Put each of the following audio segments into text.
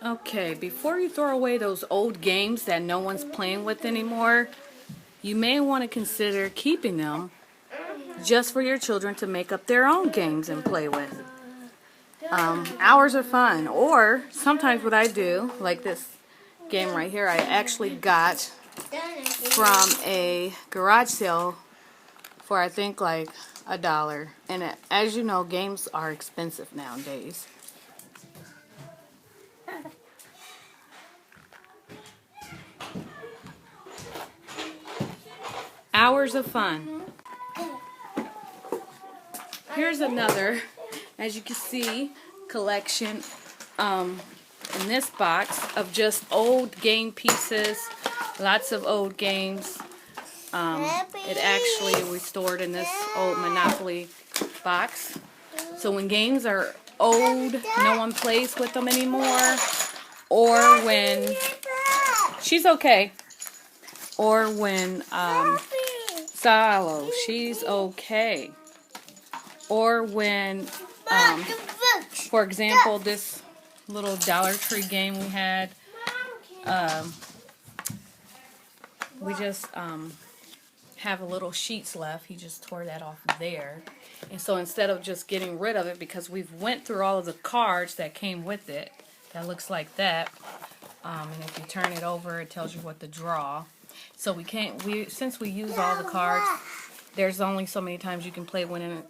Okay, before you throw away those old games that no one's playing with anymore, you may want to consider keeping them just for your children to make up their own games and play with. Hours are fun, or sometimes what I do, like this game right here, I actually got from a garage sale for I think like $1. And as you know, games are expensive nowadays. Hours of fun. Here's another, as you can see, collection in this box of just old game pieces. Lots of old games. It actually we stored in this old Monopoly box. So when games are old, no one plays with them anymore, or when she's okay, or when Salo, she's okay, or when for example, this little Dollar Tree game we had, we just have a little sheets left. He just tore that off there. And so instead of just getting rid of it, because we've went through all of the cards that came with it, that looks like that. And if you turn it over, it tells you what to draw. So since we use all the cards, there's only so many times you can play win and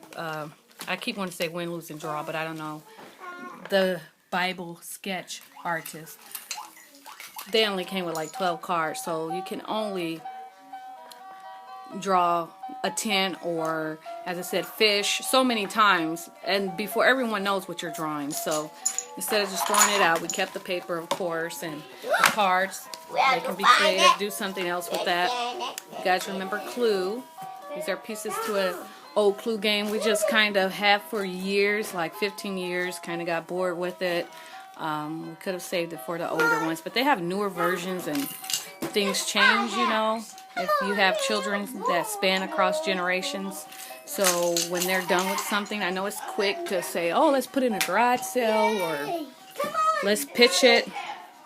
I keep wanting to say win, lose, and draw, but I don't know. The Bible sketch artist, they only came with like 12 cards, so you can only draw a 10 or, as I said, fish so many times, and before everyone knows what you're drawing. So instead of just throwing it out, we kept the paper, of course, and the cards. They can be creative, do something else with that. You guys remember Clue? These are pieces to an old Clue game we just kind of had for years, like 15 years, kind of got bored with it. We could have saved it for the older ones, but they have newer versions and things change, you know, if you have children that span across generations. So when they're done with something, I know it's quick to say, oh, let's put it in a garage sale or let's pitch it.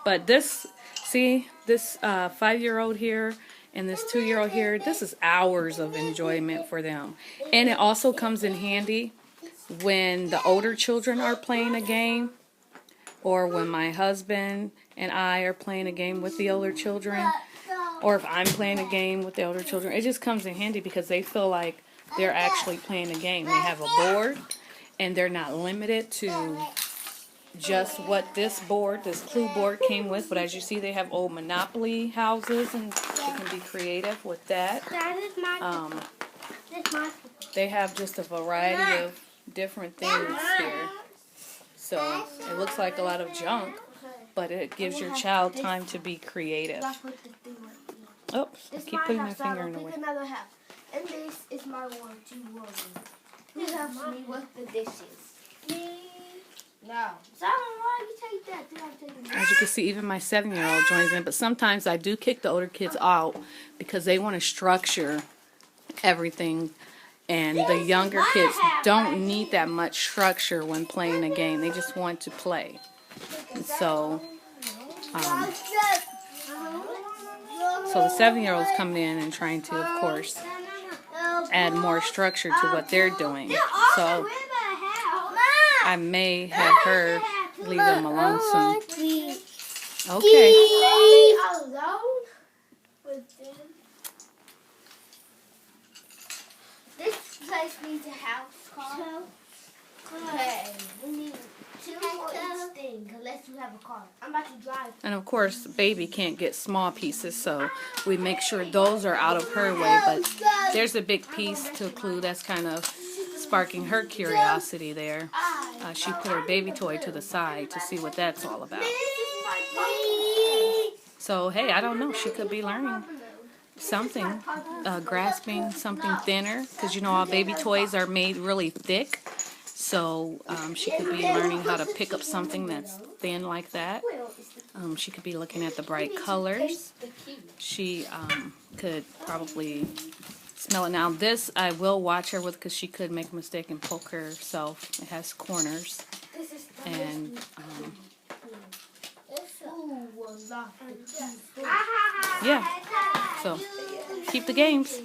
But this, see, this 5-year-old here and this 2-year-old here, this is hours of enjoyment for them. And it also comes in handy when the older children are playing a game, or when my husband and I are playing a game with the older children, or if I'm playing a game with the older children. It just comes in handy because they feel like they're actually playing a game. They have a board, and they're not limited to just what this board, this Clue board came with. But as you see, they have old Monopoly houses, and they can be creative with that. They have just a variety of different things here. So it looks like a lot of junk, but it gives your child time to be creative. Oops, I keep putting my finger in the way. And this is my one to worry. Who helps me with the dishes? Me. No. So why you take that? As you can see, even my 7-year-old joins in, but sometimes I do kick the older kids out because they want to structure everything. And the younger kids don't need that much structure when playing a game. They just want to play. And so the 7-year-old's coming in and trying to, of course, add more structure to what they're doing. So I may have her leave them alone soon. Okay. This place needs a house car. Okay, we need 2 more each thing, unless you have a car. I'm about to drive. And of course, baby can't get small pieces, so we make sure those are out of her way. But there's a big piece to Clue that's kind of sparking her curiosity there. She put her baby toy to the side to see what that's all about. So, hey, I don't know. She could be learning something, grasping something thinner, because you know all baby toys are made really thick. So she could be learning how to pick up something that's thin like that. She could be looking at the bright colors. She could probably smell it. Now this I will watch her with, because she could make a mistake and poke herself. It has corners. And Yeah. So keep the games.